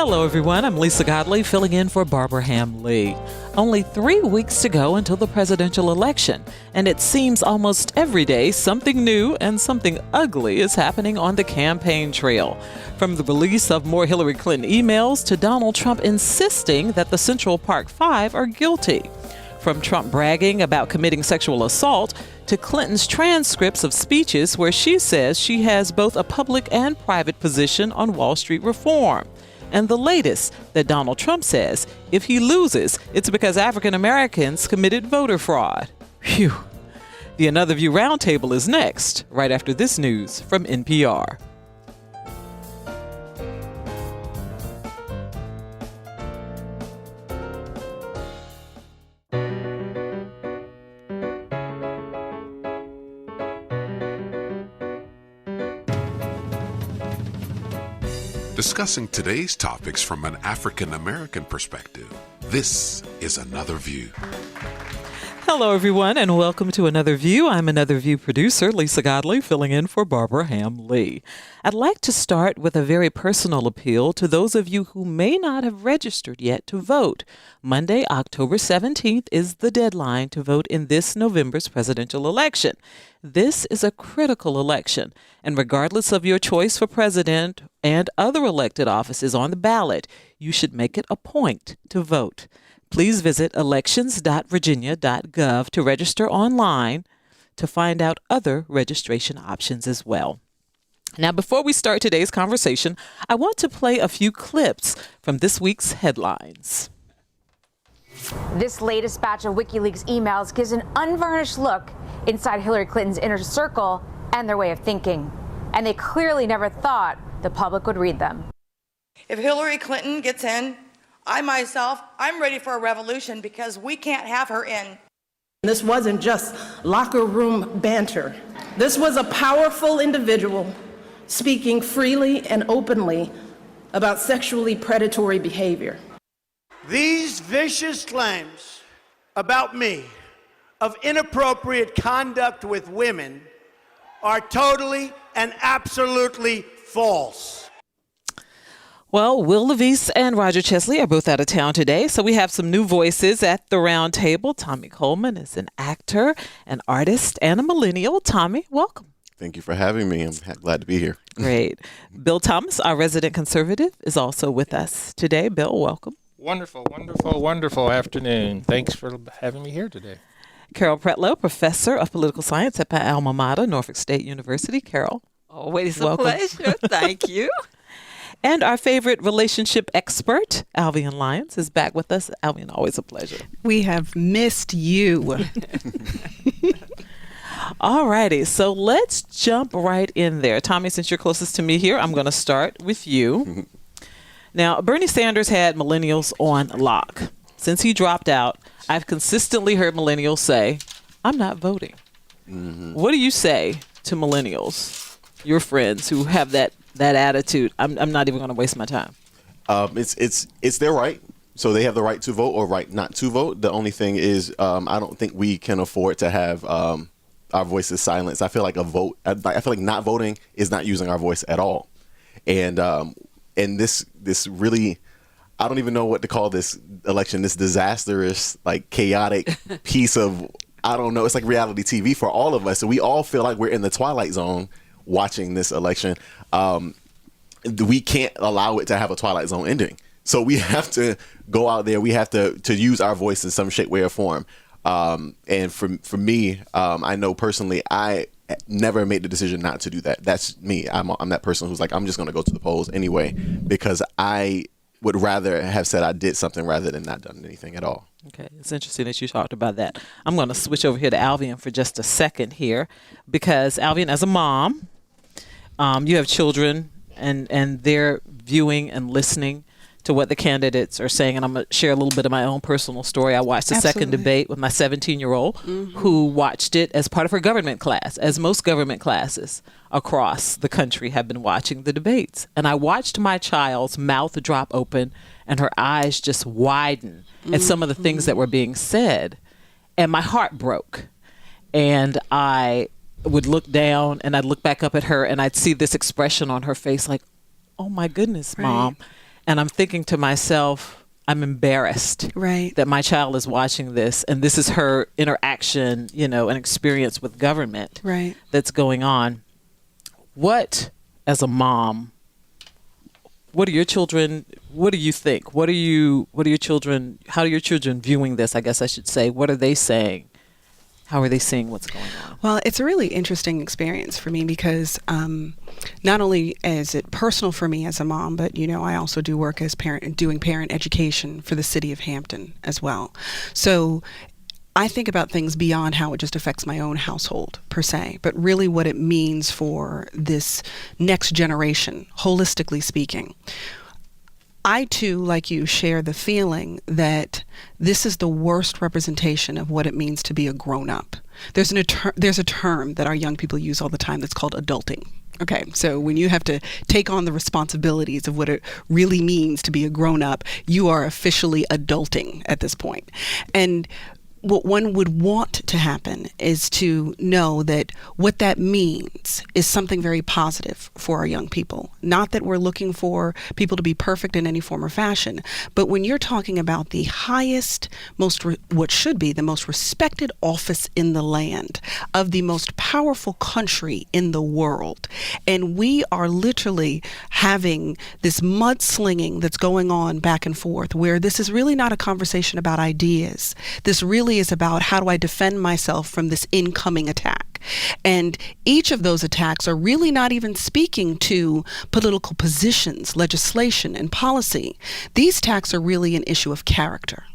Hello, everyone. I'm Lisa Godley, filling in for Barbara Ham-Lee. Only 3 weeks to go until the presidential election, and it seems almost every day something new and something ugly is happening on the campaign trail. From the release of more Hillary Clinton emails to Donald Trump insisting that the Central Park Five are guilty. From Trump bragging about committing sexual assault to Clinton's transcripts of speeches where she says she has both a public and private position on Wall Street reform. And the latest, that Donald Trump says if he loses, it's because African Americans committed voter fraud. Phew. The Another View Roundtable is next, right after this news from NPR. Discussing today's topics from an African American perspective, this is Another View. Hello, everyone, and welcome to Another View. I'm Another View producer, Lisa Godley, filling in for Barbara Ham-Lee. I'd like to start with a very personal appeal to those of you who may not have registered yet to vote. Monday, October 17th is the deadline to vote in this November's presidential election. This is a critical election, and regardless of your choice for president and other elected offices on the ballot, you should make it a point to vote. Please visit elections.virginia.gov to register online to find out other registration options as well. Now, before we start today's conversation, I want to play a few clips from this week's headlines. This latest batch of WikiLeaks emails gives an unvarnished look inside Hillary Clinton's inner circle and their way of thinking. And they clearly never thought the public would read them. If Hillary Clinton gets in, I'm ready for a revolution because we can't have her in. This wasn't just locker room banter. This was a powerful individual speaking freely and openly about sexually predatory behavior. These vicious claims about me of inappropriate conduct with women are totally and absolutely false. Well, Will Levis and Roger Chesley are both out of town today, so we have some new voices at the round table. Tommy Coleman is an actor, an artist, and a millennial. Tommy, welcome. Thank you for having me. I'm glad to be here. Great. Bill Thomas, our resident conservative, is also with us today. Bill, welcome. Wonderful, wonderful, wonderful afternoon. Thanks for having me here today. Carol Pretlow, professor of political science at my alma mater, Norfolk State University. Carol. Always welcome. A pleasure. Thank you. And our favorite relationship expert, Alvian Lyons, is back with us. Alvian, always a pleasure. We have missed you. All righty, so let's jump right in there. Tommy, since you're closest to me here, I'm going to start with you. Now, Bernie Sanders had millennials on lock. Since he dropped out, I've consistently heard millennials say, I'm not voting. Mm-hmm. What do you say to millennials, your friends who have that attitude? I'm not even going to waste my time. It's their right. So they have the right to vote or right not to vote. The only thing is I don't think we can afford to have our voices silenced. I feel like I feel like not voting is not using our voice at all. And this really, I don't even know what to call this election, this disastrous, like chaotic piece of, I don't know, it's like reality TV for all of us. So we all feel like we're in the twilight zone watching this election. We can't allow it to have a Twilight Zone ending. So we have to go out there. We have to use our voice in some shape, way, or form. And for me, I know personally, I never made the decision not to do that. That's me. I'm that person who's like, I'm just going to go to the polls anyway, because I would rather have said I did something rather than not done anything at all. Okay, it's interesting that you talked about that. I'm going to switch over here to Alvian for just a second here, because Alvian, as a mom, you have children, and they're viewing and listening to what the candidates are saying. And I'm going to share a little bit of my own personal story. I watched the second debate with my 17-year-old who watched it as part of her government class, as most government classes across the country have been watching the debates. And I watched my child's mouth drop open and her eyes just widen at some of the things that were being said. And my heart broke. And I would look down and I'd look back up at her and I'd see this expression on her face like, oh my goodness, Mom. And I'm thinking to myself, I'm embarrassed that my child is watching this, and this is her interaction, and experience with government that's going on. What, as a mom, what do you think? How are your children viewing this? I guess I should say, what are they saying? How are they seeing what's going on? Well, it's a really interesting experience for me because not only is it personal for me as a mom, but, I also do work as doing parent education for the city of Hampton as well. So I think about things beyond how it just affects my own household per se, but really what it means for this next generation, holistically speaking. I, too, like you, share the feeling that this is the worst representation of what it means to be a grown-up. There's a term that our young people use all the time that's called adulting. Okay, so when you have to take on the responsibilities of what it really means to be a grown-up, you are officially adulting at this point. And what one would want to happen is to know that what that means is something very positive for our young people. Not that we're looking for people to be perfect in any form or fashion, but when you're talking about the highest, what should be the most respected office in the land, of the most powerful country in the world, and we are literally having this mudslinging that's going on back and forth, where this is really not a conversation about ideas. This really is about how do I defend myself from this incoming attack. And each of those attacks are really not even speaking to political positions, legislation, and policy. These attacks are really an issue of character.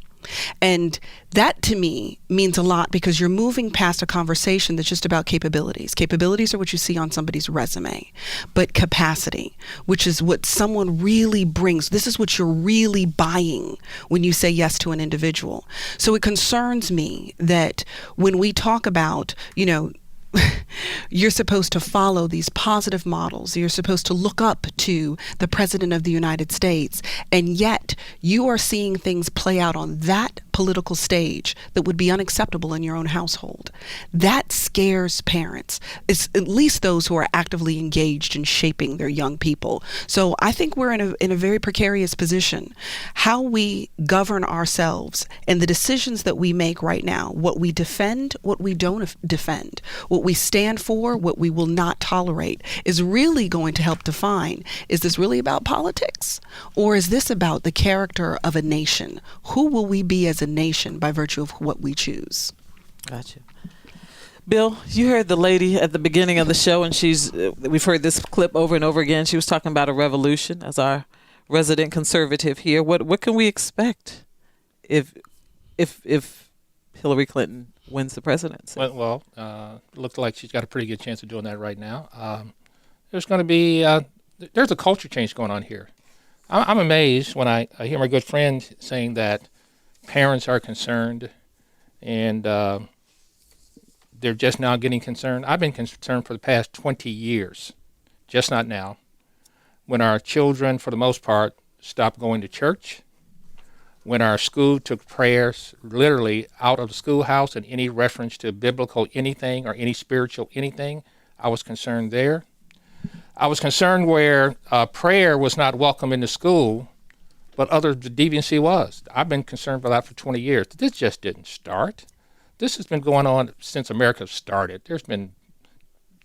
And that, to me, means a lot because you're moving past a conversation that's just about capabilities. Capabilities are what you see on somebody's resume, but capacity, which is what someone really brings. This is what you're really buying when you say yes to an individual. So it concerns me that when we talk about, you're supposed to follow these positive models. You're supposed to look up to the President of the United States. And yet you are seeing things play out on that political stage that would be unacceptable in your own household. That scares parents. It's at least those who are actively engaged in shaping their young people. So I think we're in a very precarious position. How we govern ourselves and the decisions that we make right now, what we defend, what we don't defend, what we stand for, what we will not tolerate, is really going to help define, is this really about politics? Or is this about the character of a nation? Who will we be as a nation by virtue of what we choose? Gotcha. Bill, you heard the lady at the beginning of the show, and we've heard this clip over and over again. She was talking about a revolution as our resident conservative here. What can we expect if Hillary Clinton wins the presidency? Well, looks like she's got a pretty good chance of doing that right now. There's going to be there's a culture change going on here. I'm amazed when I hear my good friend saying that parents are concerned and they're just now getting concerned. I've been concerned for the past 20 years, just not now, when our children, for the most part, stopped going to church, when our school took prayers literally out of the schoolhouse and any reference to biblical anything or any spiritual anything. I was concerned there. I was concerned where prayer was not welcome in the school, but the deviancy was. I've been concerned about that for 20 years. This just didn't start. This has been going on since America started. There's been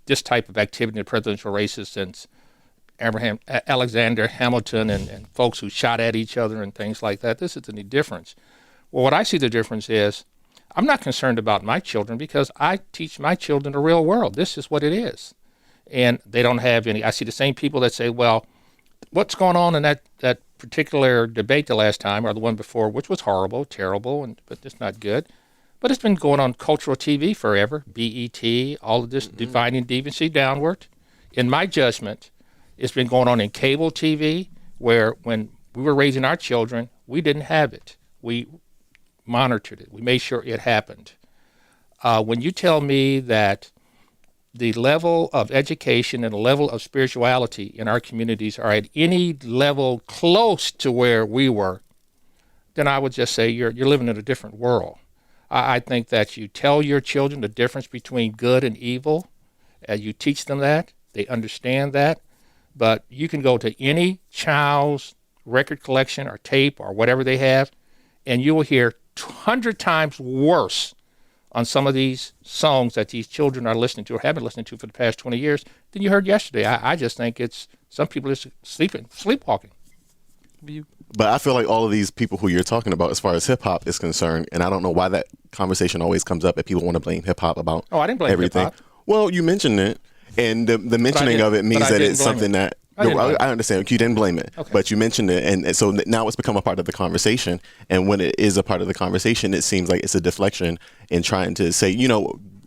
this type of activity in the presidential races since Alexander Hamilton and folks who shot at each other and things like that. This isn't any difference. Well, what I see the difference is I'm not concerned about my children because I teach my children the real world. This is what it is. And they don't have any. I see the same people that say, well, what's going on in that particular debate the last time or the one before, which was horrible, terrible, but it's not good. But it's been going on cultural TV forever, BET, all of this dividing deviancy downward. In my judgment, it's been going on in cable TV, where when we were raising our children, we didn't have it. We monitored it. We made sure it happened. When you tell me that the level of education and the level of spirituality in our communities are at any level close to where we were, then I would just say you're living in a different world. I think that you tell your children the difference between good and evil, and you teach them that, they understand that. But you can go to any child's record collection or tape or whatever they have, and you will hear 100 times worse on some of these songs that these children are listening to or have been listening to for the past 20 years than you heard yesterday. I just think it's some people are sleepwalking. But I feel like all of these people who you're talking about as far as hip-hop is concerned, and I don't know why that conversation always comes up that people want to blame hip-hop about I didn't blame everything. hip-hop. Well, you mentioned it, and the mentioning of it means that it's something that I understand. You didn't blame it, but you mentioned it, and so now it's become a part of the conversation. And when it is a part of the conversation, it seems like it's a deflection in trying to say,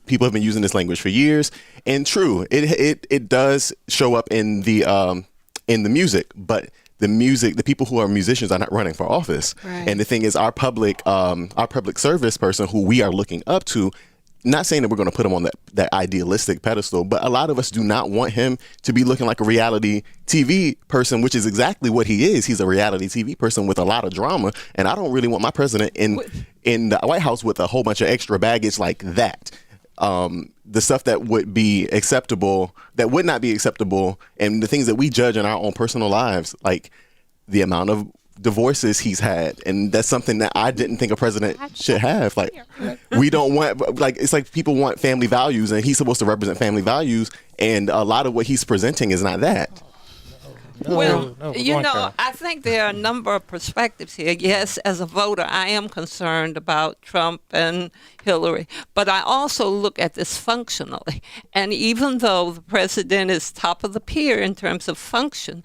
people have been using this language for years. And true, it does show up in the music, but the people who are musicians are not running for office. Right. And the thing is, our public service person who we are looking up to. Not saying that we're going to put him on that idealistic pedestal, but a lot of us do not want him to be looking like a reality TV person, which is exactly what he is. He's a reality TV person with a lot of drama, and I don't really want my president in the White House with a whole bunch of extra baggage like that. The stuff that would be acceptable, that would not be acceptable, and the things that we judge in our own personal lives, like the amount of divorces he's had, and that's something that I didn't think a president should have. Like, we don't want, like, it's like people want family values, and he's supposed to represent family values, and a lot of what he's presenting is not that. I think there are a number of perspectives here. Yes, as a voter, I am concerned about Trump and Hillary, but I also look at this functionally. And even though the president is top of the peer in terms of function,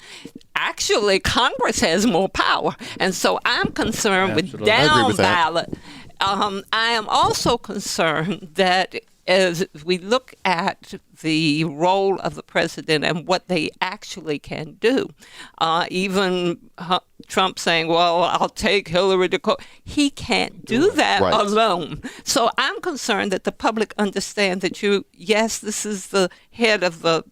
actually Congress has more power. And so I'm concerned with down ballot. I am also concerned that as we look at the role of the president and what they actually can do, even Trump saying, well, I'll take Hillary to court. He can't do that alone. So I'm concerned that the public understand that yes, this is the head of the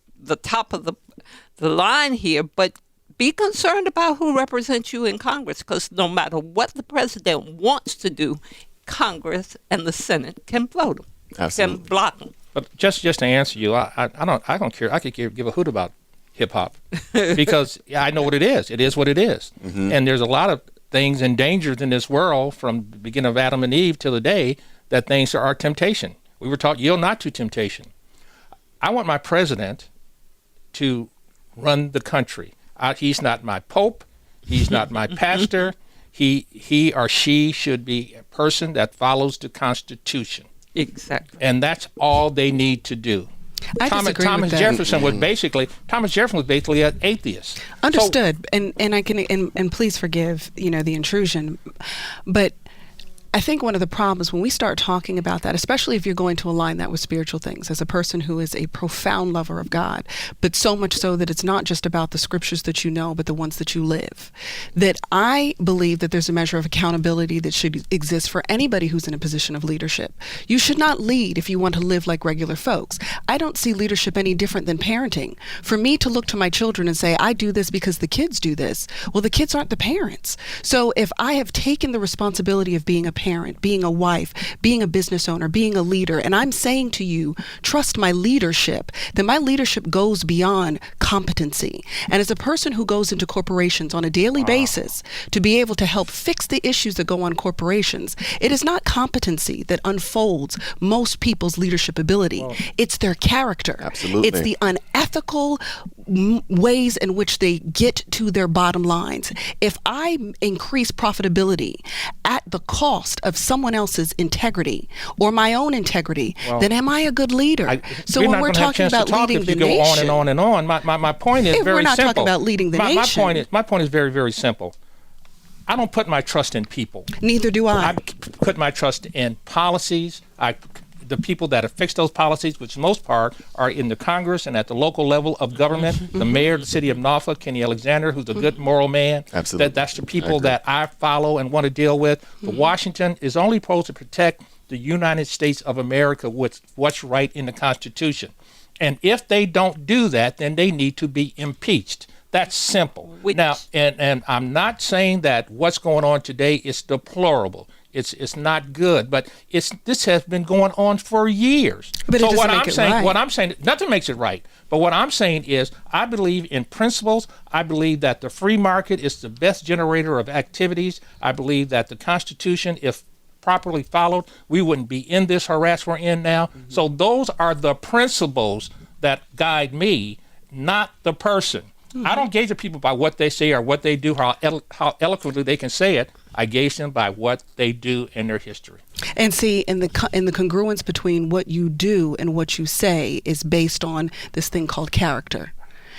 top of the line here, but be concerned about who represents you in Congress, because no matter what the president wants to do, Congress and the Senate can vote him. Absolutely. Can block them. But just to answer you, I don't care. I could give a hoot about hip hop because I know what it is. It is what it is. Mm-hmm. And there's a lot of things and dangers in this world from the beginning of Adam and Eve till today that things are temptation. We were taught yield not to temptation. I want my president to run the country. He's not my pope. He's not my pastor. He or she should be a person that follows the Constitution. Exactly. And that's all they need to do. Thomas Jefferson was basically an atheist. Understood. So, and I can and please forgive, the intrusion. But I think one of the problems when we start talking about that, especially if you're going to align that with spiritual things, as a person who is a profound lover of God, but so much so that it's not just about the scriptures that you know, but the ones that you live, that I believe that there's a measure of accountability that should exist for anybody who's in a position of leadership. You should not lead if you want to live like regular folks. I don't see leadership any different than parenting. For me to look to my children and say, I do this because the kids do this, well, the kids aren't the parents. So if I have taken the responsibility of being a parent, being a wife, being a business owner, being a leader, and I'm saying to you, trust my leadership, then my leadership goes beyond competency. And as a person who goes into corporations on a daily basis to be able to help fix the issues that go on corporations, it is not competency that unfolds most people's leadership ability. It's their character. Absolutely. It's the unethical ways in which they get to their bottom lines. If I increase profitability at the cost of someone else's integrity or my own integrity, then am I a good leader? So when we're talking about leading the nation, go on and on and on. My point is very simple. We're not talking about leading the nation. My point is very, very simple. I don't put my trust in people. Neither do I. I put my trust in policies. The people that have fixed those policies, which most part are in the Congress and at the local level of government, the mayor of the city of Norfolk, Kenny Alexander, who's a good moral man. Absolutely. That's the people that I follow and want to deal with. But Washington is only supposed to protect the United States of America with what's right in the Constitution. And if they don't do that, then they need to be impeached. That's simple. Now, and I'm not saying that what's going on today is deplorable. It's not good, but this has been going on for years. But so it what doesn't I'm make it saying, right. what I'm saying, nothing makes it right. But what I'm saying is, I believe in principles. I believe that the free market is the best generator of activities. I believe that the Constitution, if properly followed, we wouldn't be in this harass we're in now. Mm-hmm. So those are the principles that guide me, not the person. Mm-hmm. I don't gauge the people by what they say or what they do, how eloquently they can say it. I gauge them by what they do in their history. And see, in the congruence between what you do and what you say is based on this thing called character.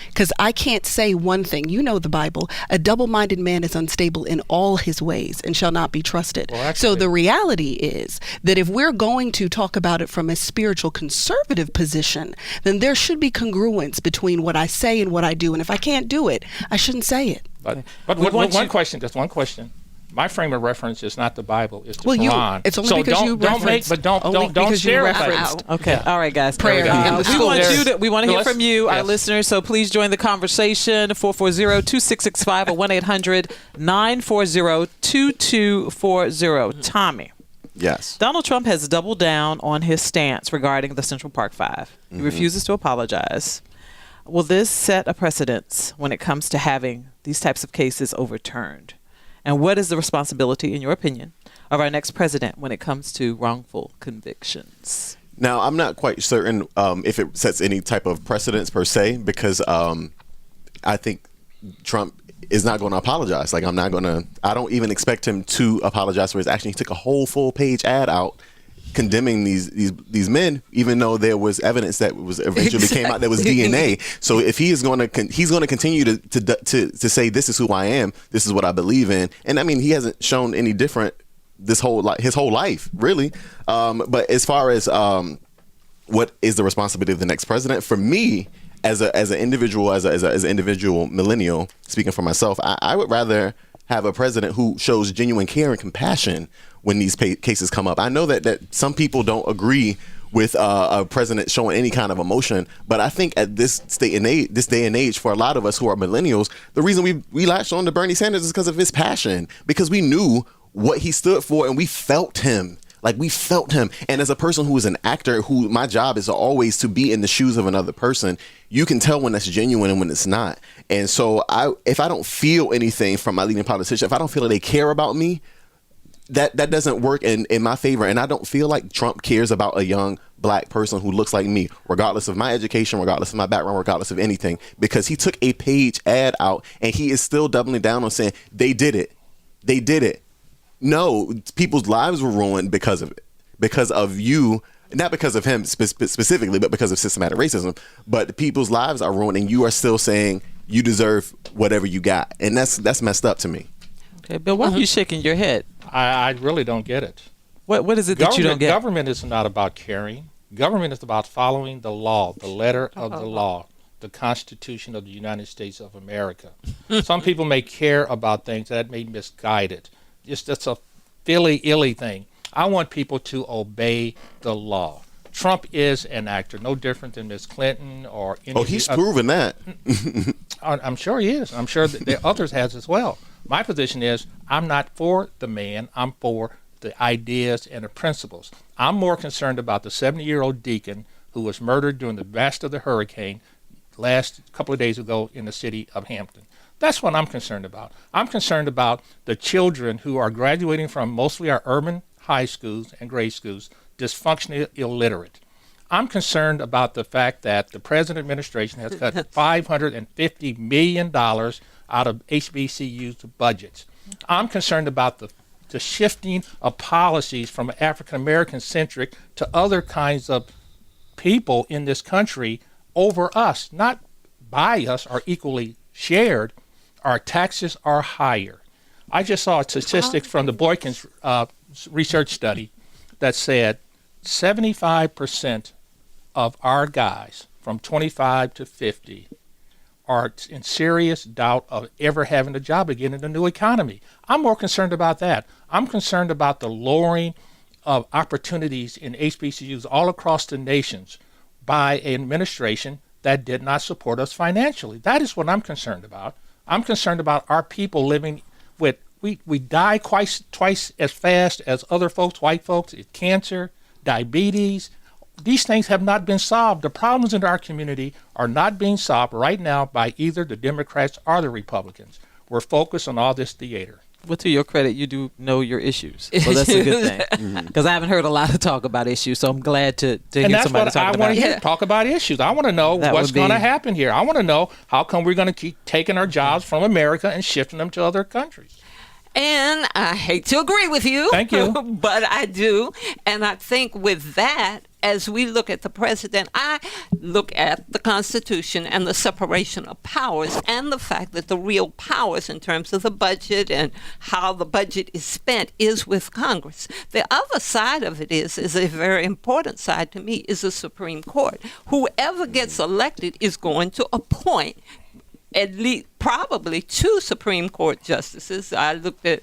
Because I can't say one thing. You know the Bible. A double-minded man is unstable in all his ways and shall not be trusted. Well, so the reality is that if we're going to talk about it from a spiritual conservative position, then there should be congruence between what I say and what I do. And if I can't do it, I shouldn't say it. But one question, just one question. My frame of reference is not the Bible; it's the Quran. It's only because you referenced. Don't stereotype. Okay, all right, guys. Prayer. We want to hear from you, our listeners. So please join the conversation. 440-2665 or 1-800-940-2240. Tommy. Yes. Donald Trump has doubled down on his stance regarding the Central Park Five. He refuses to apologize. Will this set a precedence when it comes to having these types of cases overturned? And what is the responsibility, in your opinion, of our next president when it comes to wrongful convictions? Now, I'm not quite certain if it sets any type of precedence per se, because I think Trump is not going to apologize. Like, I don't even expect him to apologize for his action. He took a whole full-page ad out condemning these men, even though there was evidence that was eventually came out that was DNA. So if he is going to he's going to continue to say, this is who I am, this is what I believe in, and I mean, he hasn't shown any different his whole life, really. But as far as what is the responsibility of the next president, for me, as an individual, as an individual millennial, speaking for myself, I would rather have a president who shows genuine care and compassion when these cases come up. I know that some people don't agree with a president showing any kind of emotion, but I think at this day and age, for a lot of us who are millennials, the reason we latched on to Bernie Sanders is because of his passion, because we knew what he stood for and we felt him. Like, we felt him. And as a person who is an actor, who my job is always to be in the shoes of another person, you can tell when that's genuine and when it's not. And so if I don't feel anything from my leading politician, if I don't feel that they care about me, that doesn't work in my favor. And I don't feel like Trump cares about a young black person who looks like me, regardless of my education, regardless of my background, regardless of anything, because he took a page ad out and he is still doubling down on saying they did it. They did it. No, people's lives were ruined because of it, because of you, not because of him specifically, but because of systematic racism. But people's lives are ruined, and you are still saying you deserve whatever you got, and that's messed up to me. Okay, Bill, why are you shaking your head? I really don't get it. What is it that you don't get? Government is not about caring. Government is about following the law, the letter of the law, the Constitution of the United States of America. Some people may care about things that may misguide it. That's a illy thing. I want people to obey the law. Trump is an actor, no different than Ms. Clinton or any. He's proven that. I'm sure he is. I'm sure that the others has as well. My position is I'm not for the man. I'm for the ideas and the principles. I'm more concerned about the 70-year-old deacon who was murdered during the blast of the hurricane last couple of days ago in the city of Hampton. That's what I'm concerned about. I'm concerned about the children who are graduating from mostly our urban high schools and grade schools, dysfunctionally illiterate. I'm concerned about the fact that the present administration has cut $550 million out of HBCU's budgets. I'm concerned about the shifting of policies from African-American centric to other kinds of people in this country over us, not by us or equally shared. Our taxes are higher. I just saw statistics from the Boykins research study that said 75% of our guys from 25 to 50 are in serious doubt of ever having a job again in the new economy. I'm more concerned about that. I'm concerned about the lowering of opportunities in HBCUs all across the nations by an administration that did not support us financially. That is what I'm concerned about. I'm concerned about our people living with we die twice as fast as other folks, white folks. It's cancer, diabetes. These things have not been solved. The problems in our community are not being solved right now by either the Democrats or the Republicans. We're focused on all this theater. Well, to your credit, you do know your issues. So that's a good thing. Because I haven't heard a lot of talk about issues, so I'm glad to hear somebody talk about it. And that's what I want to hear, talk about issues. I want to know what's going to happen here. I want to know how come we're going to keep taking our jobs from America and shifting them to other countries. And I hate to agree with you. Thank you. But I do. And I think with that, as we look at the president, I look at the Constitution and the separation of powers and the fact that the real powers in terms of the budget and how the budget is spent is with Congress. The other side of it is a very important side to me, is the Supreme Court. Whoever gets elected is going to appoint at least probably 2 Supreme Court justices. I looked at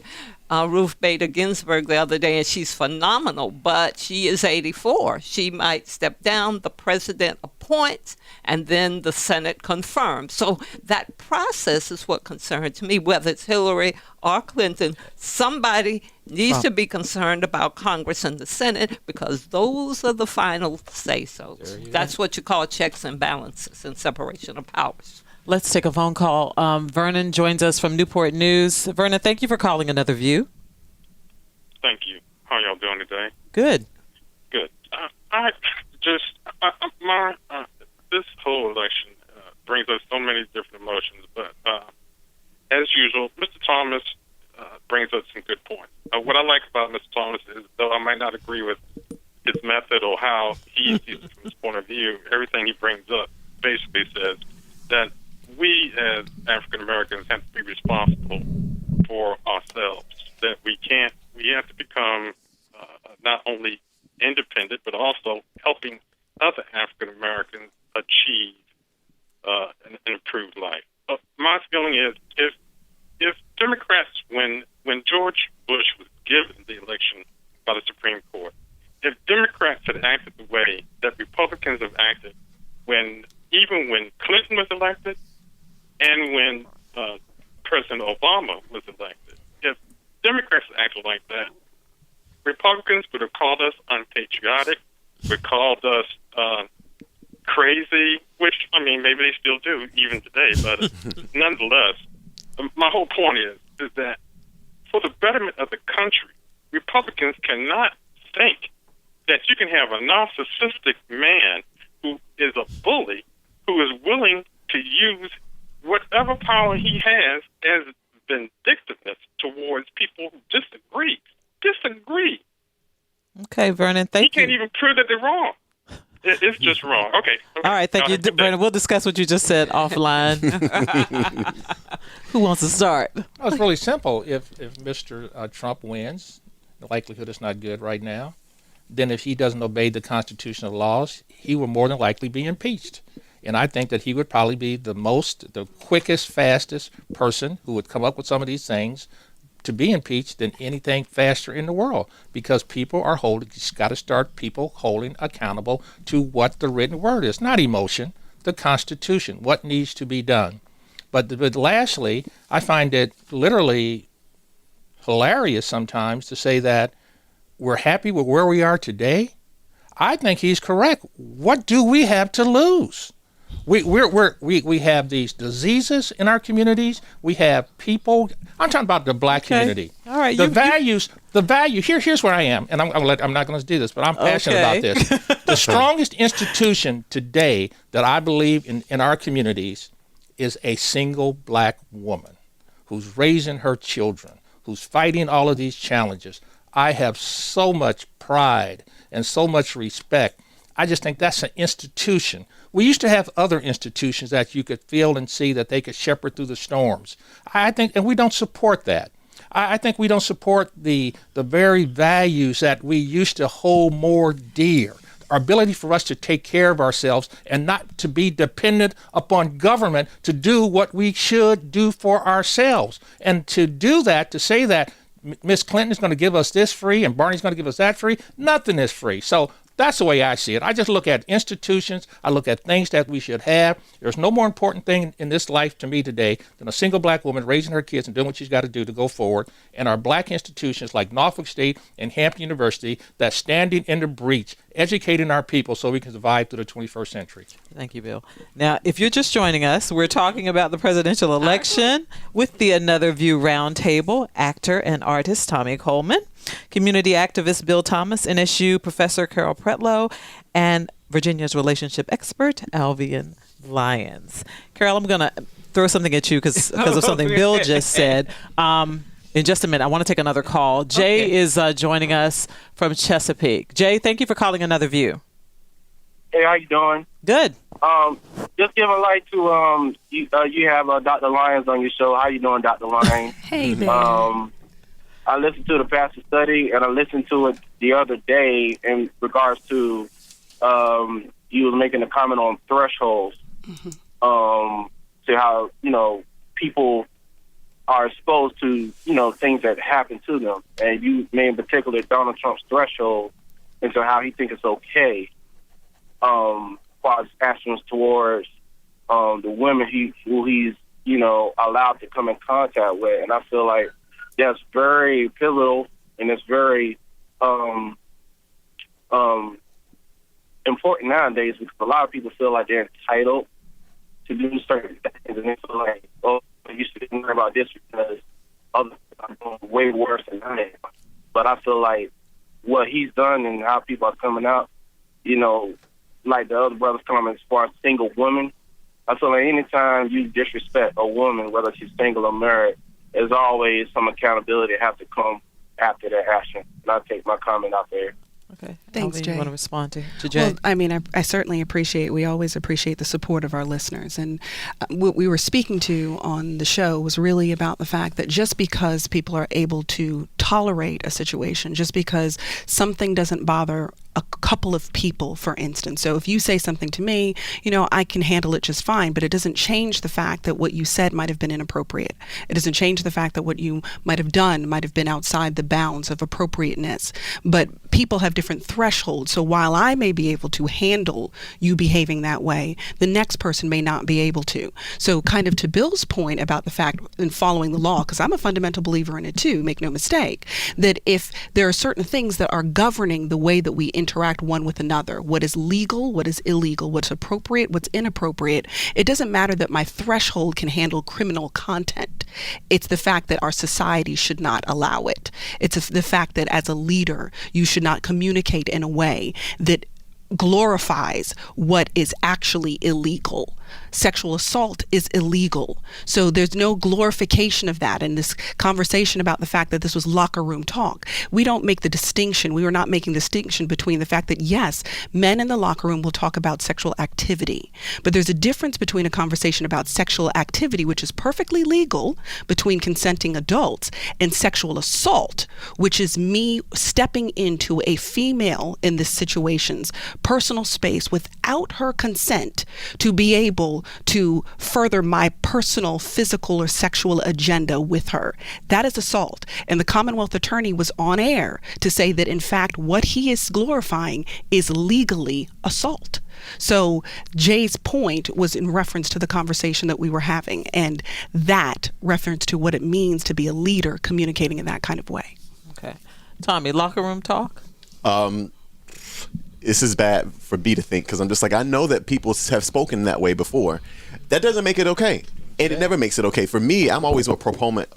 Ruth Bader Ginsburg the other day, and she's phenomenal, but she is 84. She might step down, the president appoints, and then the Senate confirms. So that process is what concerns me, whether it's Hillary or Clinton. Somebody needs to be concerned about Congress and the Senate, because those are the final say-so. That's what you call checks and balances and separation of powers. Let's take a phone call. Vernon joins us from Newport News. Vernon, thank you for calling Another View. Thank you. How y'all doing today? Good. Good. This whole election brings us so many different emotions, but as usual, Mr. Thomas brings us some good points. What I like about Mr. Thomas is, though I might not agree with his method or how he sees it from his point of view, everything he brings up basically says that we as African Americans have to be responsible for ourselves. That we have to become not only independent, but also helping other African Americans achieve an improved life. My feeling is, if Democrats, when George Bush was given the election by the Supreme Court, if Democrats had acted the way that Republicans have acted even when Clinton was elected and when President Obama was elected, if Democrats acted like that, Republicans would have called us unpatriotic, would have called us crazy, which, I mean, maybe they still do even today, but nonetheless, my whole point is that for the betterment of the country, Republicans cannot think that you can have a narcissistic man who is a bully, who is willing to use whatever power he has as vindictiveness towards people who disagree. Okay, Vernon, thank you. He can't even prove that they're wrong. It's just wrong. Okay. All right, thank you, Vernon. We'll discuss what you just said offline. Who wants to start? Well, it's really simple. If Mr. Trump wins, the likelihood is not good right now. Then if he doesn't obey the constitutional laws, he will more than likely be impeached. And I think that he would probably be the quickest, fastest person who would come up with some of these things to be impeached than anything faster in the world, because people are it's got to start people holding accountable to what the written word is, not emotion, the Constitution, what needs to be done. But lastly, I find it literally hilarious sometimes to say that we're happy with where we are today. I think he's correct. What do we have to lose? We have these diseases in our communities. We have people. I'm talking about the black community. All right. The value. Here's where I am, and I'm not going to do this, but I'm passionate about this. The strongest institution today that I believe in our communities is a single black woman who's raising her children, who's fighting all of these challenges. I have so much pride and so much respect. I just think that's an institution. We used to have other institutions that you could feel and see that they could shepherd through the storms. I think, and we don't support that. I think we don't support the very values that we used to hold more dear. Our ability for us to take care of ourselves and not to be dependent upon government to do what we should do for ourselves. And to do that, to say that Miss Clinton is going to give us this free and Barney's going to give us that free, nothing is free. So That's the way I see it. I just look at institutions. I look at things that we should have. There's no more important thing in this life to me today than a single black woman raising her kids and doing what she's got to do to go forward. And our black institutions like Norfolk State and Hampton University that's standing in the breach, educating our people so we can survive through the 21st century. Thank you, Bill. Now, if you're just joining us, we're talking about the presidential election with the Another View Roundtable, actor and artist Tommy Coleman, community activist Bill Thomas, NSU professor Carol Pretlow, and Virginia's relationship expert Alvian Lyons. Carol, I'm going to throw something at you because of something Bill just said. In just a minute, I want to take another call. Jay is joining us from Chesapeake. Jay, thank you for calling Another View. Hey, how you doing? Good. Just giving light to you have Dr. Lyons on your show. How you doing, Dr. Lyons? Hey, man. I listened to the pastor study, and I listened to it the other day in regards to you was making a comment on thresholds. To how people are exposed to things that happen to them, and you made in particular Donald Trump's threshold into how he thinks it's okay. Far as actions towards the women who he's allowed to come in contact with, and I feel like that's very pivotal and it's very important nowadays because a lot of people feel like they're entitled to do certain things, and they feel like, oh, you should worry about this because others are doing way worse than I am. But I feel like what he's done and how people are coming out, like the other brothers coming as far as single women, I feel like anytime you disrespect a woman, whether she's single or married, there's always some accountability that have to come after that action. And I'll take my comment out there. Okay. Thanks, Jay. You want to respond to Jay? Well, I certainly we always appreciate the support of our listeners. And what we were speaking to on the show was really about the fact that just because people are able to tolerate a situation, just because something doesn't bother a couple of people, for instance. So if you say something to me, I can handle it just fine, but it doesn't change the fact that what you said might have been inappropriate. It doesn't change the fact that what you might have done might have been outside the bounds of appropriateness. But people have different thresholds. So while I may be able to handle you behaving that way, the next person may not be able to. So kind of to Bill's point about the fact in following the law, because I'm a fundamental believer in it too, make no mistake, that if there are certain things that are governing the way that we interact one with another, what is legal, what is illegal, what's appropriate, what's inappropriate, it doesn't matter that my threshold can handle criminal content. It's the fact that our society should not allow it. It's the fact that as a leader, you should not communicate in a way that glorifies what is actually illegal. Sexual assault is illegal. So there's no glorification of that. And this conversation about the fact that this was locker room talk, we don't make the distinction. We were not making the distinction between the fact that, yes, men in the locker room will talk about sexual activity. But there's a difference between a conversation about sexual activity, which is perfectly legal between consenting adults, and sexual assault, which is me stepping into a female in this situation's personal space without her consent to be able to further my personal physical or sexual agenda with her. That is assault. And the Commonwealth Attorney was on air to say that, in fact, what he is glorifying is legally assault. So Jay's point was in reference to the conversation that we were having, and that reference to what it means to be a leader communicating in that kind of way. Okay. Tommy, locker room talk? This is bad for me to think because I'm just like, I know that people have spoken that way before. That doesn't make it okay. And it never makes it okay. For me, I'm always a proponent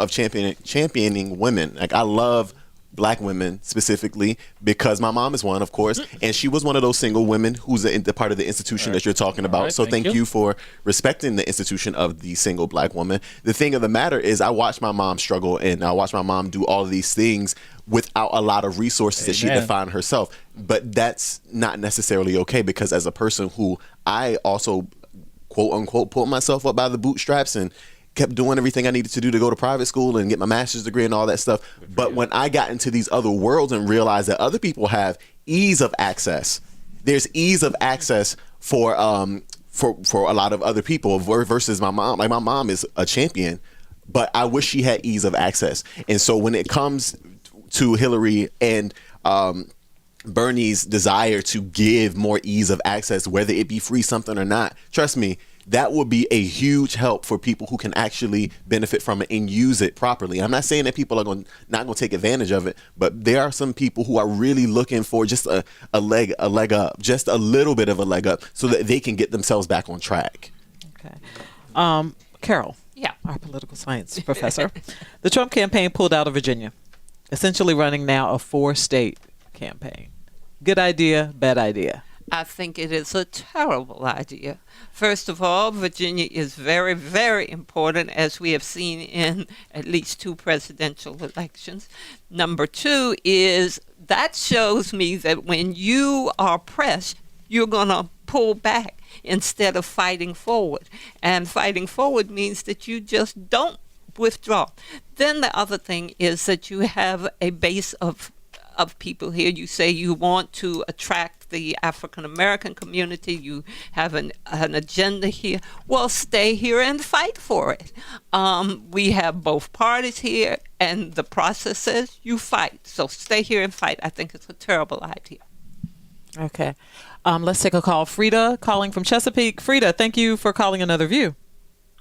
of championing women. Like, I love black women specifically because my mom is one, of course, and she was one of those single women who's the part of the institution that you're talking about. So thank you for respecting the institution of the single black woman. The thing of the matter is I watched my mom struggle and I watched my mom do all of these things without a lot of resources that she defined herself. But that's not necessarily okay because as a person who I also, quote unquote, pulled myself up by the bootstraps and kept doing everything I needed to do to go to private school and get my master's degree and all that stuff. But when I got into these other worlds and realized that other people have ease of access, there's ease of access for a lot of other people versus my mom. Like, my mom is a champion, but I wish she had ease of access. And so when it comes to Hillary and Bernie's desire to give more ease of access, whether it be free something or not, trust me, that would be a huge help for people who can actually benefit from it and use it properly. I'm not saying that people are not going to take advantage of it, but there are some people who are really looking for just a leg up, just a little bit of a leg up, so that they can get themselves back on track. Okay. Carol, Yeah. our political science professor. The Trump campaign pulled out of Virginia, essentially running now a 4-state campaign. Good idea, bad idea? I think it is a terrible idea. First of all, Virginia is very, very important, as we have seen in at least 2 presidential elections. Number 2 is that shows me that when you are pressed, you're going to pull back instead of fighting forward. And fighting forward means that you just don't withdraw. Then the other thing is that you have a base of people here. You say you want to attract the African American community. You have an agenda here. Well, stay here and fight for it. We have both parties here, and the process says you fight. So stay here and fight. I think it's a terrible idea. Okay. Let's take a call. Frida calling from Chesapeake. Frida, thank you for calling Another View.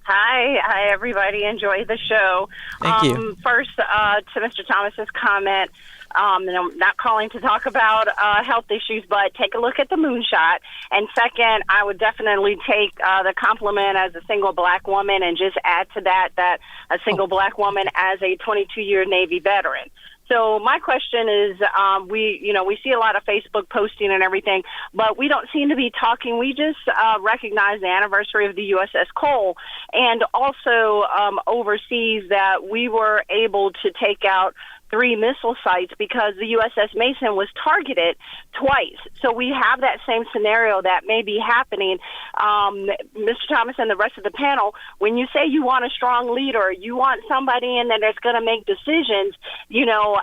Hi, everybody. Enjoy the show. Thank you. First, to Mr. Thomas's comment, and I'm not calling to talk about health issues, but take a look at the moonshot. And second, I would definitely take the compliment as a single black woman and just add to that a single black woman as a 22-year Navy veteran. So my question is, we see a lot of Facebook posting and everything, but we don't seem to be talking. We just recognize the anniversary of the USS Cole, and also overseas that we were able to take out 3 missile sites because the USS Mason was targeted twice. So we have that same scenario that may be happening. Mr. Thomas and the rest of the panel, when you say you want a strong leader, you want somebody in there that's going to make decisions,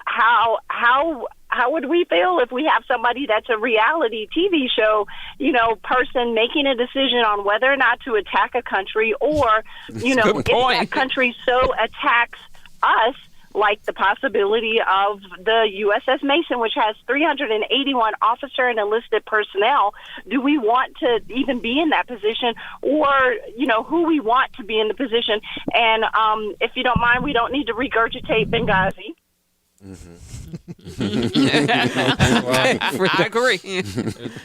how would we feel if we have somebody that's a reality TV show, person making a decision on whether or not to attack a country, or, if that country so attacks us, like the possibility of the USS Mason, which has 381 officer and enlisted personnel. Do we want to even be in that position, or, who we want to be in the position? And if you don't mind, we don't need to regurgitate Benghazi. I agree. Is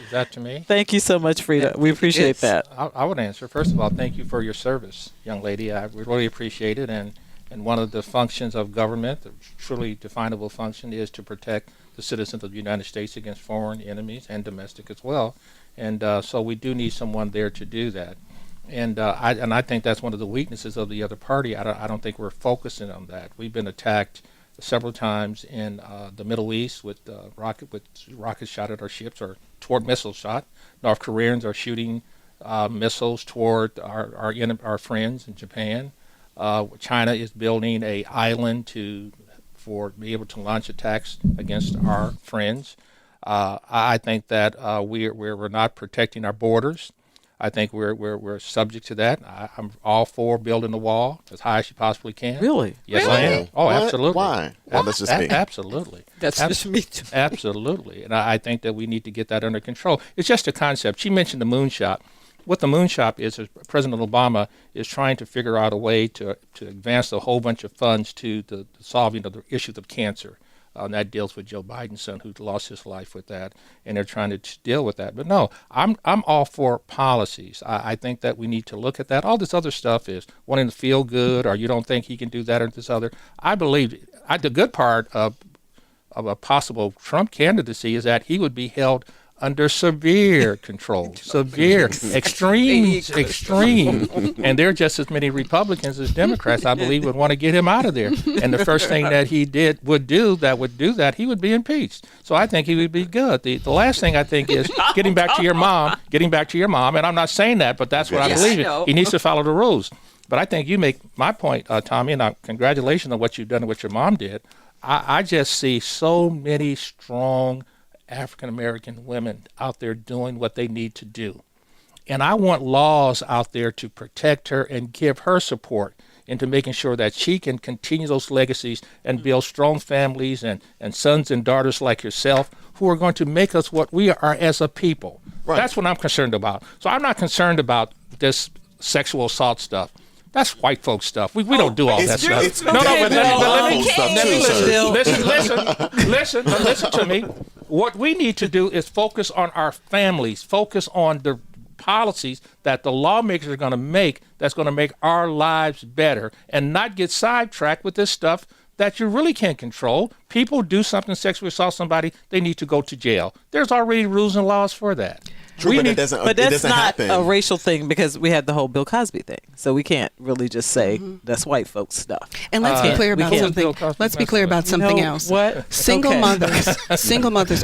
that to me? Thank you so much, Frida. We appreciate that. I would answer. First of all, thank you for your service, young lady. I really appreciate it. And one of the functions of government, the truly definable function, is to protect the citizens of the United States against foreign enemies and domestic as well. And so we do need someone there to do that. And I think that's one of the weaknesses of the other party. I don't think we're focusing on that. We've been attacked several times in the Middle East with rockets shot at our ships, or toward missile shot. North Koreans are shooting missiles toward our friends in Japan. China is building an island to be able to launch attacks against our friends. I think that we're not protecting our borders. I think we're subject to that. I'm all for building the wall as high as you possibly can. Really? Yes, I am. Oh, What? absolutely. Why? Well, that's just me. Absolutely. That's just me too. Absolutely. And I think that we need to get that under control. It's just a concept. She mentioned the moonshot. What the moonshot is President Obama is trying to figure out a way to advance a whole bunch of funds to the solving of the issues of cancer. And that deals with Joe Biden's son, who lost his life with that, and they're trying to deal with that. But no, I'm all for policies. I think that we need to look at that. All this other stuff is wanting to feel good, or you don't think he can do that or this other. I believe the good part of a possible Trump candidacy is that he would be held under severe control, extreme. And there are just as many Republicans as Democrats, I believe, would want to get him out of there. And the first thing that he would do that, he would be impeached. So I think he would be good. The last thing I think is getting back to your mom, and I'm not saying that, but that's what I believe in. He needs to follow the rules. But I think you make my point, Tommy, and congratulations on what you've done and what your mom did. I just see so many strong African-American women out there doing what they need to do. And I want laws out there to protect her and give her support. into making sure that she can continue those legacies and build strong families and sons and daughters like yourself who are going to make us what we are as a people. Right. That's what I'm concerned about. So I'm not concerned about this sexual assault stuff. That's white folks stuff. We don't do all that stuff. Listen to me. What we need to do is focus on our families, focus on the policies that the lawmakers are going to make that's going to make our lives better, and not get sidetracked with this stuff that you really can't control. People do something, sexually assault somebody, they need to go to jail. There's already rules and laws for that. True, but that's not happen. A racial thing, because we had the whole Bill Cosby thing. So we can't really just say that's white folks stuff. And let's be clear about something. Let's be clear about something else. What? Single mothers,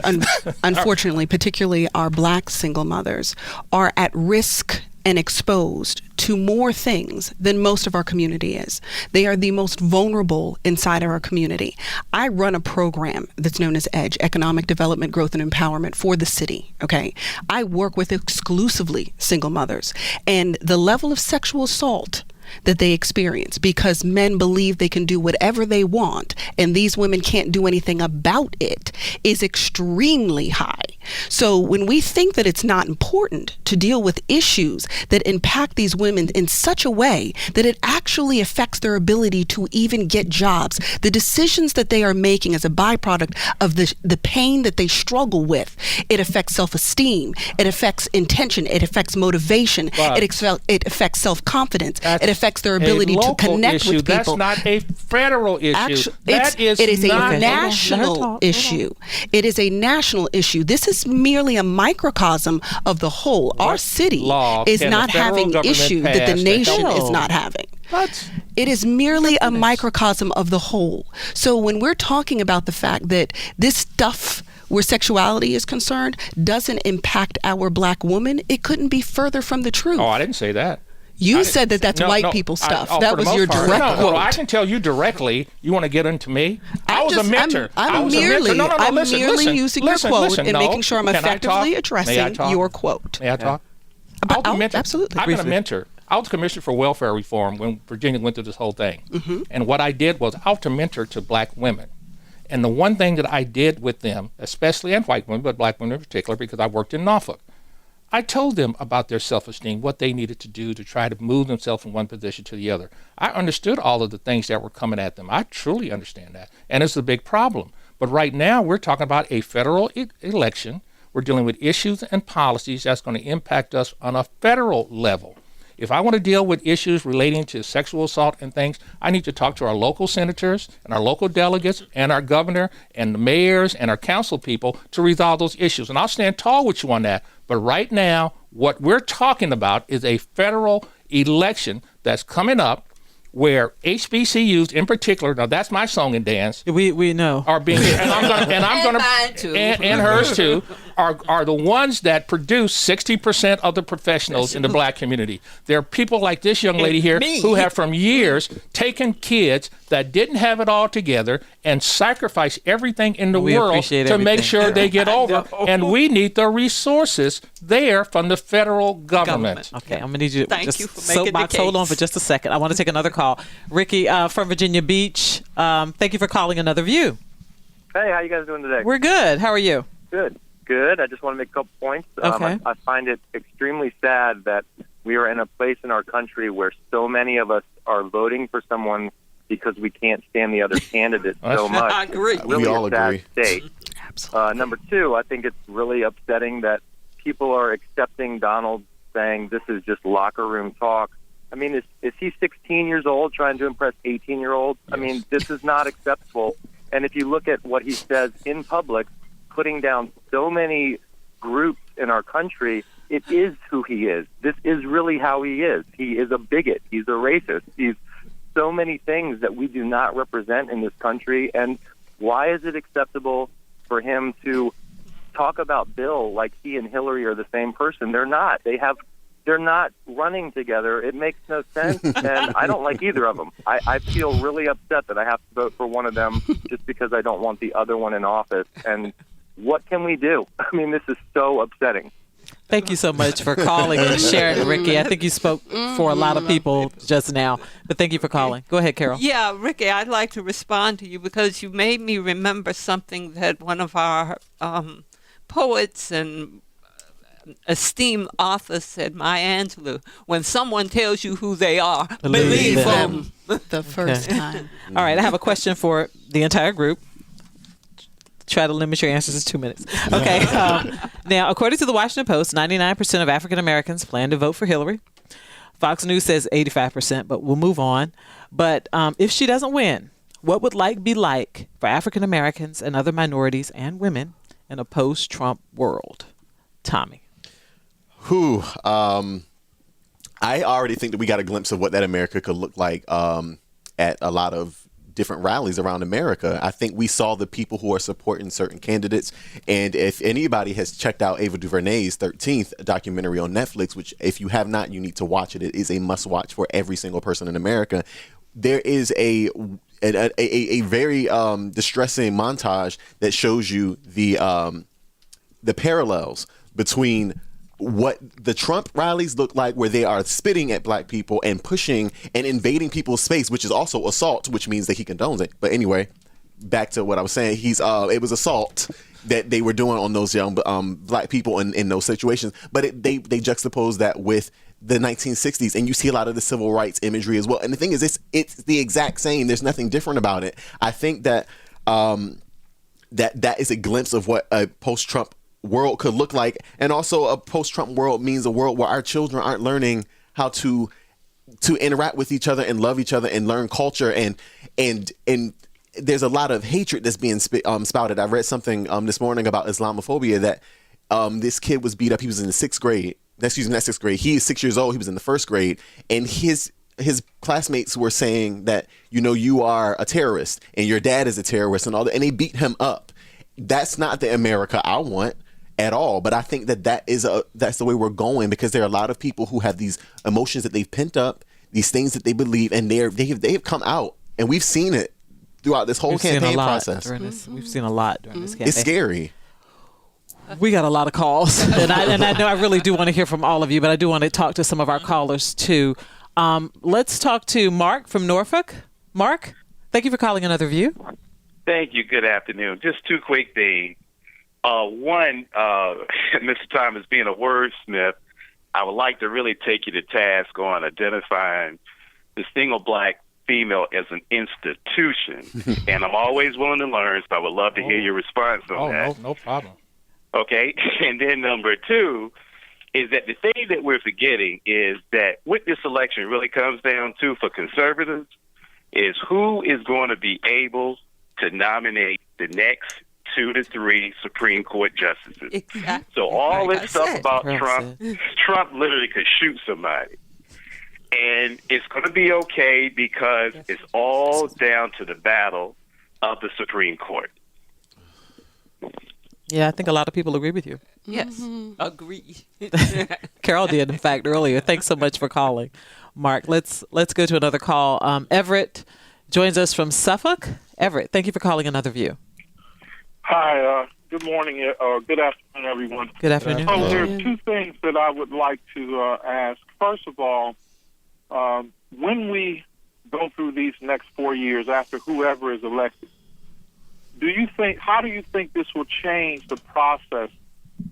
unfortunately, particularly our black single mothers, are at risk and exposed to more things than most of our community is. They are the most vulnerable inside of our community. I run a program that's known as EDGE, Economic Development, Growth, and Empowerment for the city, okay? I work with exclusively single mothers. And the level of sexual assault that they experience because men believe they can do whatever they want and these women can't do anything about it is extremely high. So when we think that it's not important to deal with issues that impact these women in such a way that it actually affects their ability to even get jobs, the decisions that they are making as a byproduct of the pain that they struggle with, it affects self-esteem, it affects intention, it affects motivation, it affects self-confidence, it affects their ability to connect with people. That's not a federal issue. It is a national issue. It is a national issue. This is merely a microcosm of the whole. Our city is not having issue that the nation is not having. It is merely a microcosm of the whole. So when we're talking about the fact that this stuff where sexuality is concerned doesn't impact our black woman, it couldn't be further from the truth. Oh, I didn't say that. You said that that's white people stuff. That was your direct quote. No, I can tell you directly. You want to get into me? I was a mentor. I'm merely using your quote and making sure I'm effectively addressing your quote. May I talk? Absolutely. I've been a mentor. I was commissioner for welfare reform when Virginia went through this whole thing. Mm-hmm. And what I did was I was a mentor to black women. And the one thing that I did with them, especially and white women, but black women in particular, because I worked in Norfolk, I told them about their self-esteem, what they needed to do to try to move themselves from one position to the other. I understood all of the things that were coming at them. I truly understand that. And it's a big problem. But right now, we're talking about a federal election. We're dealing with issues and policies that's going to impact us on a federal level. If I want to deal with issues relating to sexual assault and things, I need to talk to our local senators and our local delegates and our governor and the mayors and our council people to resolve those issues. And I'll stand tall with you on that. But right now, what we're talking about is a federal election that's coming up where HBCUs in particular, now that's my song and dance. We know. Are being, and hers too, are the ones that produce 60% of the professionals in the black community. There are people like this young lady here who have from years taken kids that didn't have it all together and sacrificed everything in the world to make sure they get over. And we need the resources there from the federal government. Okay, I'm going to need you to just soapbox. Hold on for just a second. I want to take another call. Ricky from Virginia Beach, thank you for calling Another View. Hey, how you guys doing today? We're good. How are you? Good. I just want to make a couple points. Okay. I find it extremely sad that we are in a place in our country where so many of us are voting for someone because we can't stand the other candidate so much. I agree. Really we all sad agree. State. Absolutely. Number two, I think it's really upsetting that people are accepting Donald saying this is just locker room talk. I mean, is he 16 years old trying to impress 18-year-olds? Yes. I mean, this is not acceptable. And if you look at what he says in public, putting down so many groups in our country, it is who he is. This is really how he is. He is a bigot. He's a racist. He's so many things that we do not represent in this country. And why is it acceptable for him to talk about Bill like he and Hillary are the same person? They're not. They're not running together. It makes no sense, and I don't like either of them. I feel really upset that I have to vote for one of them just because I don't want the other one in office. And what can we do? I mean, this is so upsetting. Thank you so much for calling and sharing, Ricky. I think you spoke for a lot of people just now, but thank you for calling. Go ahead, Carol. Yeah, Ricky, I'd like to respond to you because you made me remember something that one of our poets and esteemed author said, Maya Angelou, when someone tells you who they are, believe them. The first time. All right, I have a question for the entire group. Try to limit your answers to 2 minutes. Okay. Now, according to the Washington Post, 99% of African Americans plan to vote for Hillary. Fox News says 85%, but we'll move on. But if she doesn't win, what would life be like for African Americans and other minorities and women in a post-Trump world? Tommy. I already think that we got a glimpse of what that America could look like at a lot of different rallies around America. I think we saw the people who are supporting certain candidates. And if anybody has checked out Ava DuVernay's 13th documentary on Netflix, which if you have not, you need to watch it. It is a must watch for every single person in America. There is a very distressing montage that shows you the parallels between what the Trump rallies look like, where they are spitting at black people and pushing and invading people's space, which is also assault, which means that he condones it. But anyway, back to what I was saying. It was assault that they were doing on those young black people in those situations. But they juxtapose that with the 1960s, and you see a lot of the civil rights imagery as well. And the thing is, it's the exact same. There's nothing different about it. I think that that is a glimpse of what a post-Trump world could look like. And also a post-Trump world means a world where our children aren't learning how to interact with each other and love each other and learn culture. And there's a lot of hatred that's being spouted. I read something this morning about Islamophobia, that this kid was beat up. He was in the 6th grade. Excuse me, not 6th grade. He is 6 years old. He was in the 1st grade. And his classmates were saying that, you are a terrorist and your dad is a terrorist and all that. And they beat him up. That's not the America I want at all. But I think that's the way we're going, because there are a lot of people who have these emotions that they've pent up, these things that they believe, and they have come out, and we've seen it throughout this whole campaign process. We've seen a lot during this campaign. It's scary. We got a lot of calls, and I know I really do want to hear from all of you, but I do want to talk to some of our callers too. Let's talk to Mark from Norfolk. Mark, thank you for calling Another View. Thank you. Good afternoon. Just two quick things. One, Mr. Thomas, being a wordsmith, I would like to really take you to task on identifying the single black female as an institution. And I'm always willing to learn, so I would love to hear your response on that. No problem. Okay. And then number two is that the thing that we're forgetting is that what this election really comes down to for conservatives is who is going to be able to nominate the next 2 to 3 Supreme Court justices. Exactly. So all Like this stuff said. about Trump literally could shoot somebody. And it's going to be okay because it's all down to the battle of the Supreme Court. Yeah, I think a lot of people agree with you. Yes, agree. Carol did, in fact, earlier. Thanks so much for calling, Mark. Let's go to another call. Everett joins us from Suffolk. Everett, thank you for calling Another View. Hi, good morning, or good afternoon, everyone. Good afternoon. So there are two things that I would like to ask. First of all, when we go through these next 4 years after whoever is elected, how do you think this will change the process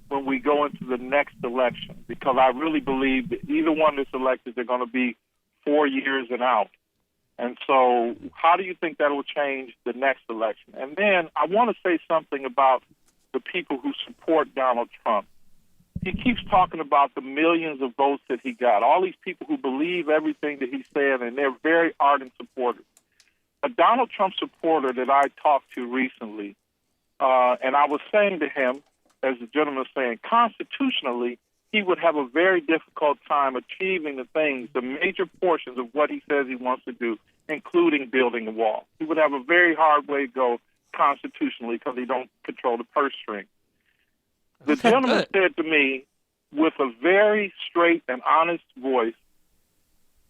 when we go into the next election? Because I really believe that either one that's elected, they're going to be 4 years and out. And so how do you think that will change the next election? And then I want to say something about the people who support Donald Trump. He keeps talking about the millions of votes that he got, all these people who believe everything that he's saying, and they're very ardent supporters. A Donald Trump supporter that I talked to recently, and I was saying to him, as the gentleman was saying, constitutionally, he would have a very difficult time achieving the major portions of what he says he wants to do, including building a wall. He would have a very hard way to go constitutionally because he don't control the purse string. The gentleman said to me with a very straight and honest voice,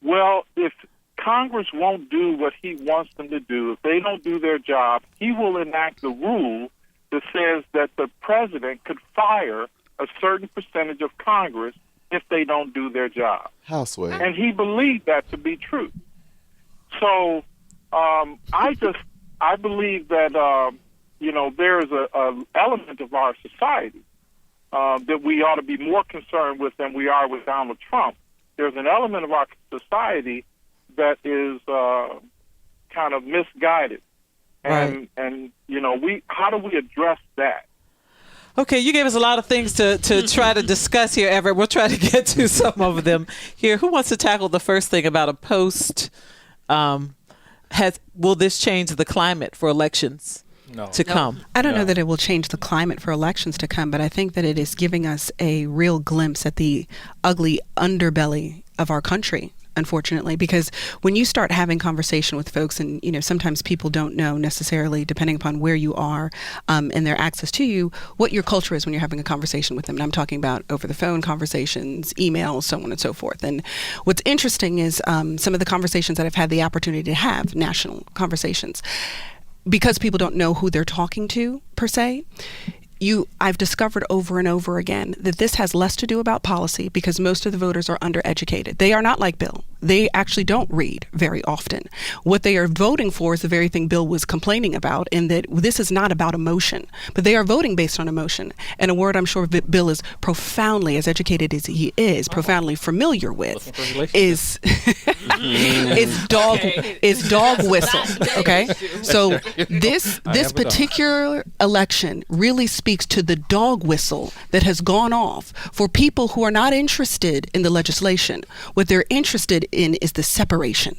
well, if Congress won't do what he wants them to do, if they don't do their job, he will enact the rule that says that the president could fire a certain percentage of Congress if they don't do their job. How sway? And he believed that to be true. So I believe that, there is a element of our society that we ought to be more concerned with than we are with Donald Trump. There's an element of our society that is kind of misguided. And how do we address that? Okay, you gave us a lot of things to try to discuss here, Everett. We'll try to get to some of them here. Who wants to tackle the first thing about a post? Will this change the climate for elections to come? I don't know that it will change the climate for elections to come, but I think that it is giving us a real glimpse at the ugly underbelly of our country, unfortunately, because when you start having conversation with folks, and sometimes people don't know necessarily, depending upon where you are and their access to you, what your culture is when you're having a conversation with them. And I'm talking about over the phone conversations, emails, so on and so forth. And what's interesting is some of the conversations that I've had the opportunity to have, national conversations, because people don't know who they're talking to per se. I've discovered over and over again that this has less to do about policy because most of the voters are undereducated. They are not like Bill. They actually don't read very often. What they are voting for is the very thing Bill was complaining about, in that this is not about emotion, but they are voting based on emotion. And a word I'm sure Bill is profoundly, as educated as he is, profoundly familiar with is dog whistle. Okay, so this particular election really speaks to the dog whistle that has gone off for people who are not interested in the legislation. What they're interested in is the separation.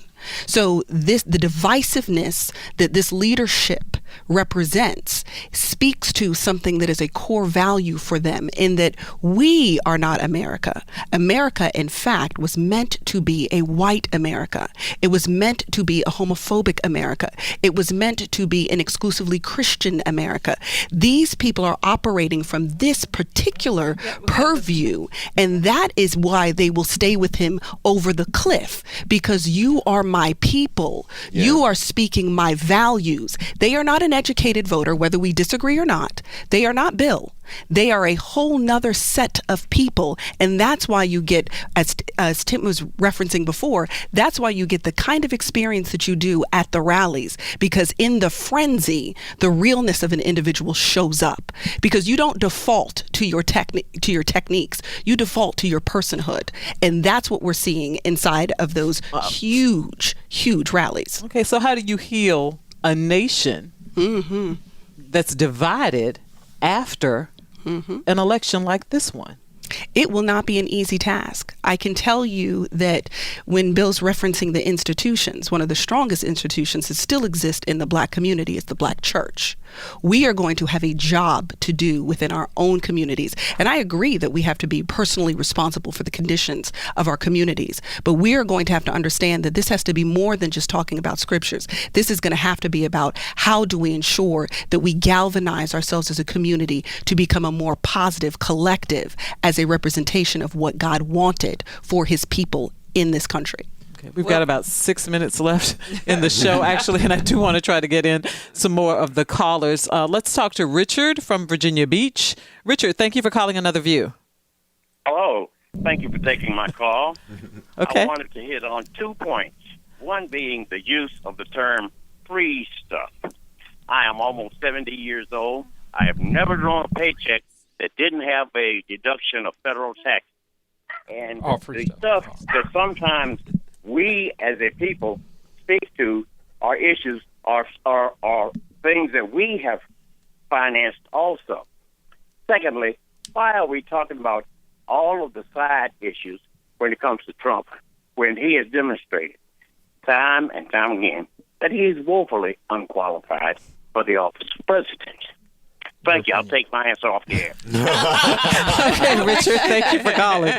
So the divisiveness that this leadership represents speaks to something that is a core value for them, in that we are not America. America, in fact, was meant to be a white America. It was meant to be a homophobic America. It was meant to be an exclusively Christian America. These people are operating from this particular purview, and that is why they will stay with him over the cliff, because you are my people. Yeah. You are speaking my values. They are not an educated voter, whether we disagree or not. They are not Bill. They are a whole nother set of people. And that's why you get, as Tim was referencing before, that's why you get the kind of experience that you do at the rallies. Because in the frenzy, the realness of an individual shows up. Because you don't default to your techniques. You default to your personhood. And that's what we're seeing inside of those huge rallies. Okay, so how do you heal a nation that's divided after an election like this one? It will not be an easy task. I can tell you that when Bill's referencing the institutions, one of the strongest institutions that still exist in the Black community is the Black church. We are going to have a job to do within our own communities. And I agree that we have to be personally responsible for the conditions of our communities. But we are going to have to understand that this has to be more than just talking about scriptures. This is going to have to be about how do we ensure that we galvanize ourselves as a community to become a more positive collective as a representation of what God wanted for his people in this country. Okay, we've got about 6 minutes left in the show, actually, and I do want to try to get in some more of the callers. Let's talk to Richard from Virginia Beach. Richard, thank you for calling Another View. Hello. Thank you for taking my call. Okay. I wanted to hit on 2 points. One being the use of the term free stuff. I am almost 70 years old. I have never drawn a paycheck that didn't have a deduction of federal tax. And the stuff that sometimes we as a people speak to are issues, are things that we have financed also. Secondly, why are we talking about all of the side issues when it comes to Trump, when he has demonstrated time and time again that he is woefully unqualified for the office of president? Thank you. I'll take my answer off the air. Okay, Richard, thank you for calling.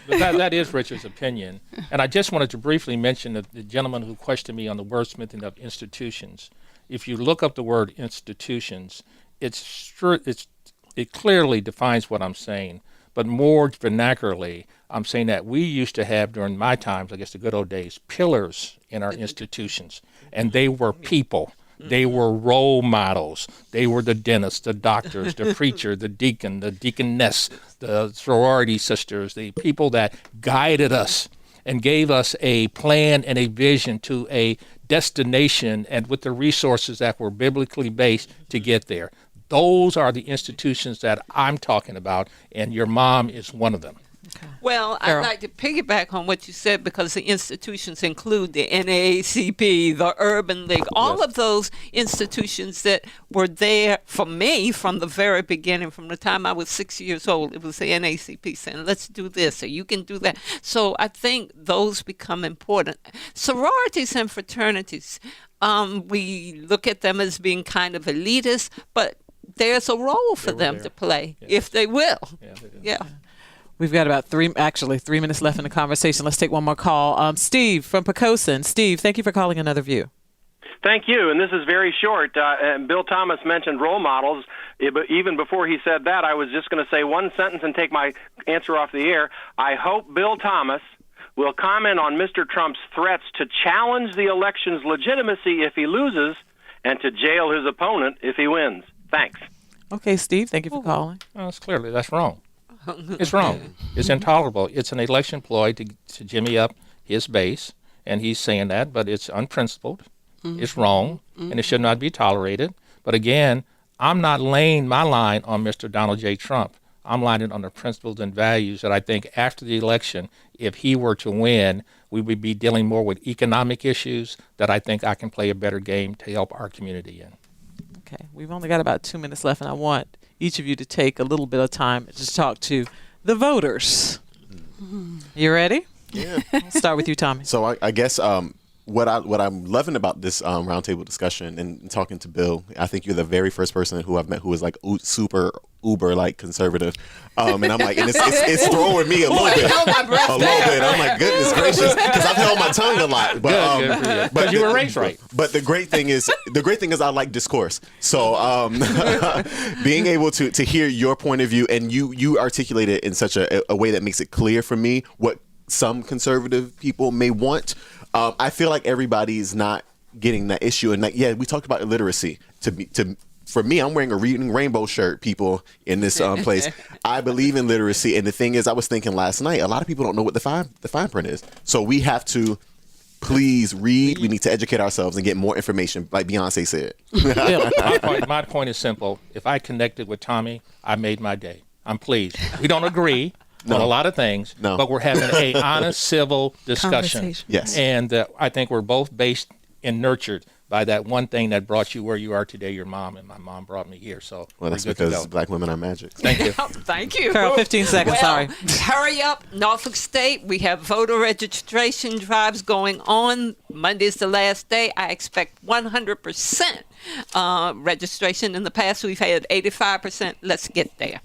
That is Richard's opinion. And I just wanted to briefly mention the gentleman who questioned me on the wordsmithing of institutions. If you look up the word institutions, it clearly defines what I'm saying. But more vernacularly, I'm saying that we used to have, during my times, I guess the good old days, pillars in our institutions. And they were people. They were role models. They were the dentist, the doctors, the preacher, the deacon, the deaconess, the sorority sisters, the people that guided us and gave us a plan and a vision to a destination, and with the resources that were biblically based to get there. Those are the institutions that I'm talking about, and your mom is one of them. Well, Carol. I'd like to piggyback on what you said, because the institutions include the NAACP, the Urban League, all of those institutions that were there for me from the very beginning, from the time I was 6 years old. It was the NAACP saying, let's do this, or you can do that. So I think those become important. Sororities and fraternities, we look at them as being kind of elitist, but there's a role for them to play, if they will. Yeah. We've got about 3 minutes left in the conversation. Let's take one more call. Steve from Poquoson. Steve, thank you for calling Another View. Thank you, and this is very short. And Bill Thomas mentioned role models. But even before he said that, I was just going to say one sentence and take my answer off the air. I hope Bill Thomas will comment on Mr. Trump's threats to challenge the election's legitimacy if he loses and to jail his opponent if he wins. Thanks. Okay, Steve, thank you for calling. Well, that's wrong. It's wrong. It's intolerable. It's an election ploy to jimmy up his base, and he's saying that, but it's unprincipled. It's wrong, and it should not be tolerated. But again, I'm not laying my line on Mr. Donald J. Trump. I'm lining on the principles and values that I think after the election, if he were to win, we would be dealing more with economic issues that I think I can play a better game to help our community in. Okay, we've only got about 2 minutes left, and I want each of you to take a little bit of time to talk to the voters. You ready? Yeah. I'll start with you, Tommy. So I guess what I'm loving about this roundtable discussion and talking to Bill, I think you're the very first person who I've met who is like super uber like conservative, and I'm like, and it's throwing me a little bit. I'm like, goodness gracious, because I've held my tongue a lot. But you were raised right. But the great thing is I like discourse. So being able to hear your point of view, and you articulate it in such a way that makes it clear for me what some conservative people may want. I feel like everybody's not getting that issue, and like, yeah, we talked about illiteracy. For me, I'm wearing a Reading Rainbow shirt, people in this place. I believe in literacy, and the thing is, I was thinking last night, a lot of people don't know what the fine print is. So we have to please read. We need to educate ourselves and get more information, like Beyonce said. My point is simple. If I connected with Tommy, I made my day. I'm pleased. We don't agree on a lot of things, but we're having an honest, civil discussion. Yes. And I think we're both based and nurtured by that one thing that brought you where you are today, your mom, and my mom brought me here. So that's because black women are magic. Thank you. Thank you. Carol, 15 seconds, sorry. Hurry up, Norfolk State. We have voter registration drives going on. Monday's the last day. I expect 100% registration. In the past, we've had 85%. Let's get there.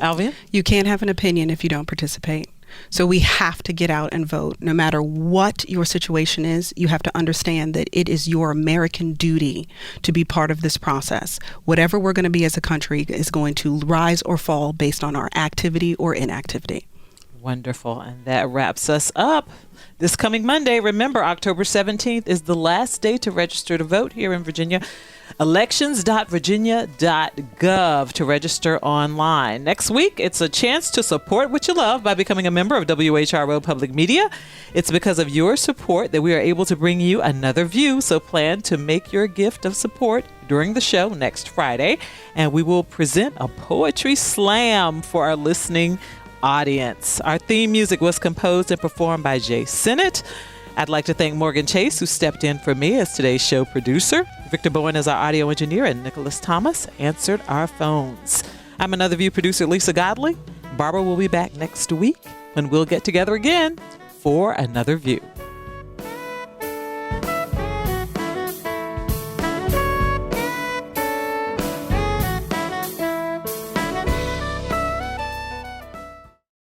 Alvin? You can't have an opinion if you don't participate. So we have to get out and vote. No matter what your situation is, you have to understand that it is your American duty to be part of this process. Whatever we're going to be as a country is going to rise or fall based on our activity or inactivity. Wonderful. And that wraps us up. This coming Monday, remember, October 17th is the last day to register to vote here in Virginia. Elections.virginia.gov to register online. Next week, it's a chance to support what you love by becoming a member of WHRO Public Media. It's because of your support that we are able to bring you Another View, so plan to make your gift of support during the show next Friday, and we will present a poetry slam for our listening audience. Our theme music was composed and performed by Jay Sennett. I'd like to thank Morgan Chase, who stepped in for me as today's show producer. Victor Bowen is our audio engineer, and Nicholas Thomas answered our phones. I'm Another View producer Lisa Godley. Barbara will be back next week when we'll get together again for Another View.